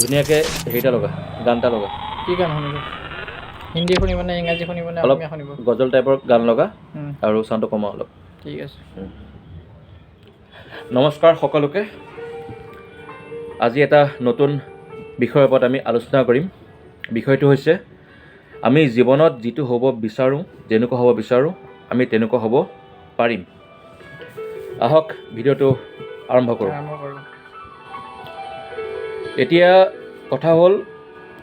ধুনীয়াকৈ হেৰিটা লগা গান এটা লগা কি গান শুনিব হিন্দী শুনিব নে ইংৰাজী শুনিব নে অলপ অসমীয়া শুনিব গজল টাইপৰ গান লগা আৰু চাউণ্ডটো কমা অলপ ঠিক আছে নমস্কাৰ সকলোকে আজি এটা নতুন বিষয়ৰ ওপৰত আমি আলোচনা কৰিম বিষয়টো হৈছে আমি জীৱনত যিটো হ'ব বিচাৰোঁ যেনেকুৱা হ'ব বিচাৰোঁ আমি তেনেকুৱা হ'ব পাৰিম আহক ভিডিঅ'টো আৰম্ভ কৰোঁ এতিয়া কথা হ'ল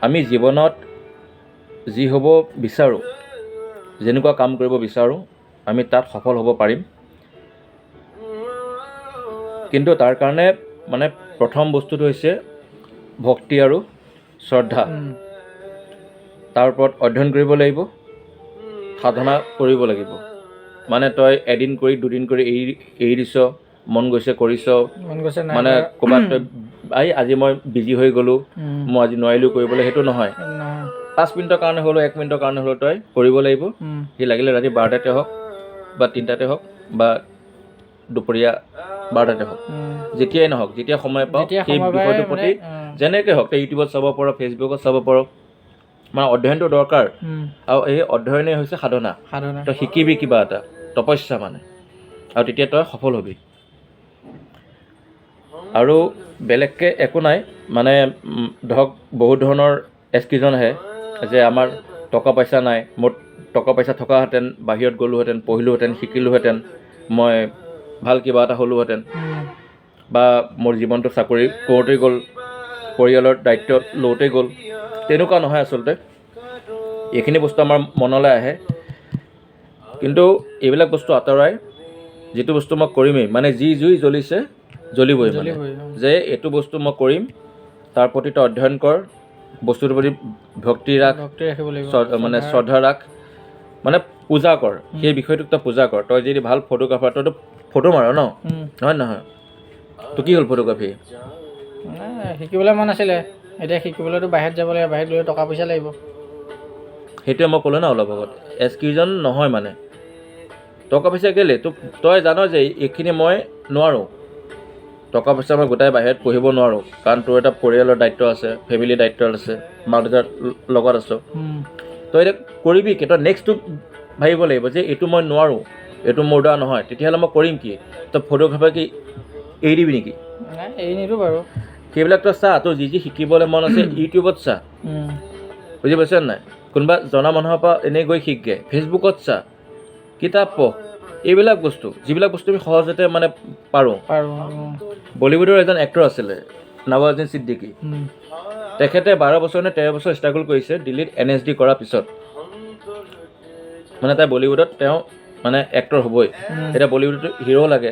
আমি জীৱনত যি হ'ব বিচাৰোঁ যেনেকুৱা কাম কৰিব বিচাৰোঁ আমি তাত সফল হ'ব পাৰিম কিন্তু তাৰ কাৰণে মানে প্ৰথম বস্তুটো হৈছে ভক্তি আৰু শ্ৰদ্ধা তাৰ ওপৰত অধ্যয়ন কৰিব লাগিব সাধনা কৰিব লাগিব মানে তই এদিন কৰি দুদিন কৰি এৰি দিছ মন গৈছে কৰিছ মানে ক'ৰবাত তই আজি মই বিজি হৈ গ'লোঁ মই আজি নোৱাৰিলোঁ কৰিবলৈ সেইটো নহয় 5 মিনিটৰ কাৰণে হ'লেও 1 মিনিটৰ কাৰণে হ'লেও তই কৰিব লাগিব সি লাগিলে ৰাতি 12টাতে হওক বা 3টাতে হওক বা দুপৰীয়া 12টাতে হওক যেতিয়াই নহওক যেতিয়া সময় পাওঁ সেই বিষয়টোৰ প্ৰতি যেনেকৈ হওক তই ইউটিউবত চাব পাৰ ফেচবুকত চাব পাৰ মানে অধ্যয়নটো দৰকাৰ আৰু এই অধ্যয়নেই হৈছে সাধনা তই শিকিবি কিবা এটা তপস্যা মানে আৰু তেতিয়া তই সফল হ'বি আৰু বেলেগকৈ একো নাই মানে ধৰক বহুত ধৰণৰ এক্সকিউজন আহে যে আমাৰ টকা পইচা নাই মোৰ টকা পইচা থকাহেঁতেন বাহিৰত গ'লোহেঁতেন পঢ়িলোহেঁতেন শিকিলোহেঁতেন মই ভাল কিবা এটা হ'লোহেঁতেন বা মোৰ জীৱনটো চাকৰি কৰোঁতেই গ'ল পৰিয়ালৰ দায়িত্ব লওঁতেই গ'ল তেনেকুৱা নহয় আচলতে এইখিনি বস্তু আমাৰ মনলৈ আহে কিন্তু এইবিলাক বস্তু আঁতৰাই যিটো বস্তু মই কৰিমেই মানে যি জুই জ্বলিছে জ্বলিবই মানে যে এইটো বস্তু মই কৰিম তাৰ প্ৰতি তই অধ্যয়ন কৰ বস্তুটোৰ প্ৰতি ভক্তি ৰাখ মানে শ্ৰদ্ধা ৰাখ মানে পূজা কৰ সেই বিষয়টোক তই পূজা কৰ তই যদি ভাল ফটোগ্ৰাফাৰ তইতো ফটো মাৰ ন নহয় নহয় তো কি হ'ল ফটোগ্ৰাফী শিকিবলৈ মন আছিলে এতিয়া শিকিবলৈতো বাহিৰত যাব লাগিব বাহিৰত গ'লে টকা পইচা লাগিব সেইটোৱে মই ক'লোঁ ন অলপ আগত এক্সকিউজন নহয় মানে টকা পইচা কেলৈ তই জান যে এইখিনি মই নোৱাৰোঁ টকা পইচা মই গোটাই বাহিৰত পঢ়িব নোৱাৰোঁ কাৰণ তোৰ এটা পৰিয়ালৰ দায়িত্ব আছে ফেমিলিৰ দায়িত্ব আছে মা দেউতাৰ লগত আছ তই এতিয়া কৰিবি কি তই নেক্সটটো ভাবিব লাগিব যে এইটো মই নোৱাৰোঁ এইটো মোৰ দ্বাৰা নহয় তেতিয়াহ'লে মই কৰিম কি তই ফটোগ্ৰাফাৰ কি এৰি দিবি নেকি এৰি নিদিওঁ বাৰু সেইবিলাক তই চা তোৰ যি শিকিবলৈ মন আছে ইউটিউবত চা বুজি পাইছ নাই কোনোবা জনা মানুহৰ পৰা এনেই গৈ শিকগে ফেচবুকত চা কিতাপ পঢ় এইবিলাক বস্তু যিবিলাক বস্তু আমি সহজতে মানে পাৰোঁ বলীউডৰ এজন এক্টৰ আছিলে নৱাজুদ্দিন ছিদ্দিকী তেখেতে 12 বছৰ নে 13 বছৰ ষ্ট্ৰাগল কৰিছে দিল্লীত NSD কৰাৰ পিছত মানে তাই বলীউডত তেওঁ মানে এক্টৰ হ'বই এতিয়া বলীউডত হিৰো লাগে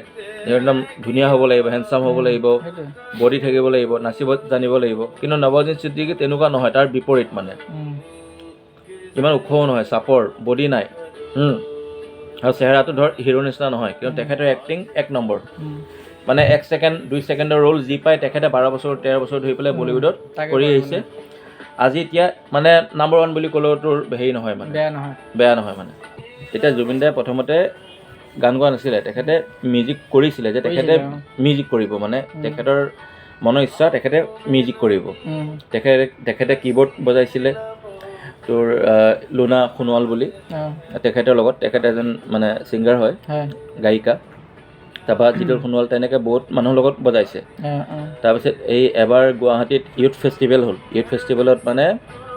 একদম ধুনীয়া হ'ব লাগিব হেণ্ডচাম হ'ব লাগিব বডি থাকিব লাগিব নাচিব জানিব লাগিব কিন্তু নৱাজুদ্দিন ছিদ্দিকী তেনেকুৱা নহয় তাৰ বিপৰীত মানে ইমান ওখও নহয় চাপৰ বডি নাই আৰু চেহেৰাটো ধৰ হিৰো নিচিনা নহয় কিন্তু তেখেতৰ এক্টিং 1 নম্বৰ মানে 1 ছেকেণ্ড 2 ছেকেণ্ডৰ ৰোল যি পায় তেখেতে 12 বছৰ 13 বছৰ ধৰি পেলাই বলীউডত কৰি আহিছে আজি এতিয়া মানে নম্বৰ 1 বুলি ক'লেও তোৰ হেৰি নহয় মানে বেয়া নহয় মানে এতিয়া জুবিন দাই প্ৰথমতে গান গোৱা নাছিলে তেখেতে মিউজিক কৰিছিলে যে তেখেতে মিউজিক কৰিব মানে তেখেতৰ মনৰ ইচ্ছা তেখেতে মিউজিক কৰিব তেখেতে কীবৰ্ড বজাইছিলে তোৰ লুনা সোণোৱাল বুলি তেখেতৰ লগত তেখেতে এজন মানে ছিংগাৰ হয় গায়িকা তাৰপৰা জিতুল সোণোৱাল তেনেকৈ বহুত মানুহৰ লগত বজাইছে তাৰপিছত এই এবাৰ গুৱাহাটীত ইউথ ফেষ্টিভেল হ'ল ইউথ ফেষ্টিভেলত মানে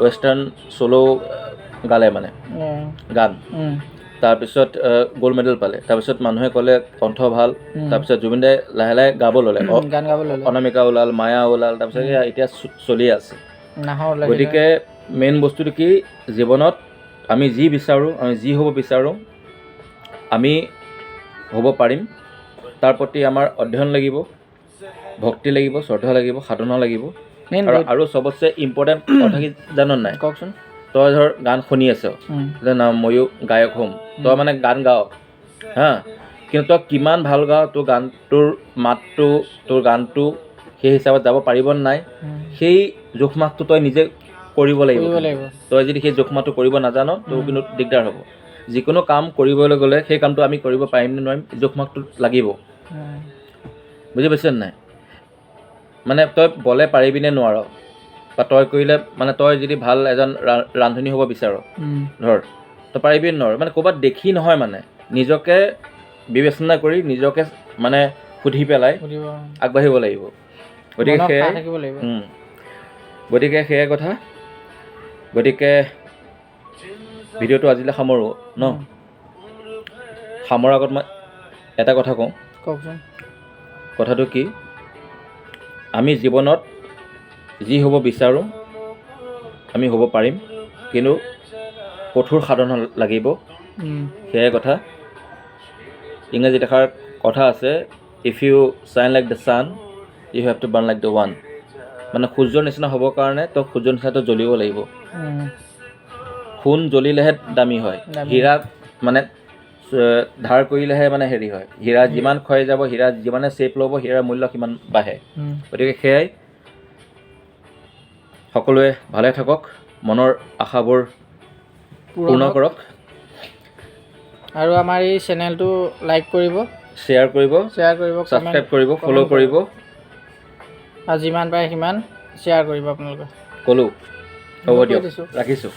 ৱেষ্টাৰ্ণ চ'ল' গালে মানে গান তাৰপিছত গ'ল্ড মেডেল পালে তাৰপিছত মানুহে ক'লে কণ্ঠ ভাল তাৰপিছত জুবিন দাই লাহে লাহে গাব ল'লে অনামিকা ওলাল মায়া ওলাল তাৰপিছত এতিয়া চলি আছে গতিকে মেইন বস্তুটো কি জীৱনত আমি যি বিচাৰোঁ আমি যি হ'ব বিচাৰোঁ আমি হ'ব পাৰিম তাৰ প্ৰতি আমাৰ অধ্যয়ন লাগিব ভক্তি লাগিব শ্ৰদ্ধা লাগিব সাধনা লাগিব আৰু চবতছে ইম্পৰ্টেণ্ট কথা কি জান নাই কওকচোন তই ধৰ গান শুনি আছ যে না ময়ো গায়ক হ'ম তই মানে গান গাৱ হা কিন্তু তই কিমান ভাল গাৱ তোৰ গানটোৰ মাতটো তোৰ গানটো সেই হিচাপত যাব পাৰিব নাই সেই জোখমাখটো তই নিজে কৰিব লাগিব তই যদি সেই জোখমাখটো কৰিব নাজান তোৰ কিন্তু দিগদাৰ হ'ব যিকোনো কাম কৰিবলৈ গ'লে সেই কামটো আমি কৰিব পাৰিম নে নোৱাৰিম জোখমাখটো লাগিব বুজি পাইছ নাই মানে তই বলে পাৰিবি নে নোৱাৰ বা তই কৰিলে মানে তই যদি ভাল এজন ৰান্ধনী হ'ব বিচাৰ ধৰ তই পাৰিবি নোৱাৰো মানে ক'ৰবাত দেখি নহয় মানে নিজকে বিবেচনা কৰি নিজকে মানে সুধি পেলাই আগবাঢ়িব লাগিব। গতিকে সেয়াই কথা। গতিকে ভিডিঅ'টো আজিলৈ সামৰোঁ ন। সামৰাৰ আগত মই এটা কথা কওঁ। কওকচোন। কথাটো কি, আমি জীৱনত যি হ'ব বিচাৰোঁ আমি হ'ব পাৰিম, কিন্তু কঠোৰ সাধনা লাগিব। সেয়াই কথা। ইংৰাজীত এষাৰ কথা আছে, if you shine like the sun you have to burn like the one. মানে সূৰ্যৰ নিচিনা হ'বৰ কাৰণে তই সূৰ্যৰ নিচিনাটো জ্বলিব লাগিব। সোণ জ্বলিলেহে দামী হয়, হীৰা মানে ধাৰ কৰিলেহে মানে হেৰি হয়। হীৰা যিমান ক্ষয় যাব, হীৰা যিমানে চেপ ল'ব, হীৰাৰ মূল্য সিমান বাঢ়ে। গতিকে সেয়াই, সকলোৱে ভালে থাকক, মনৰ আশাবোৰ পূৰ্ণ কৰক, আৰু আমাৰ এই চেনেলটো লাইক কৰিব, শ্বেয়াৰ কৰিব, ছাবস্ক্ৰাইব কৰিব, ফ'ল' কৰিব, আৰু যিমান পাৰে সিমান শ্বেয়াৰ কৰিব আপোনালোকে। ক'লোঁ। হ'ব দিয়ক, ৰাখিছোঁ।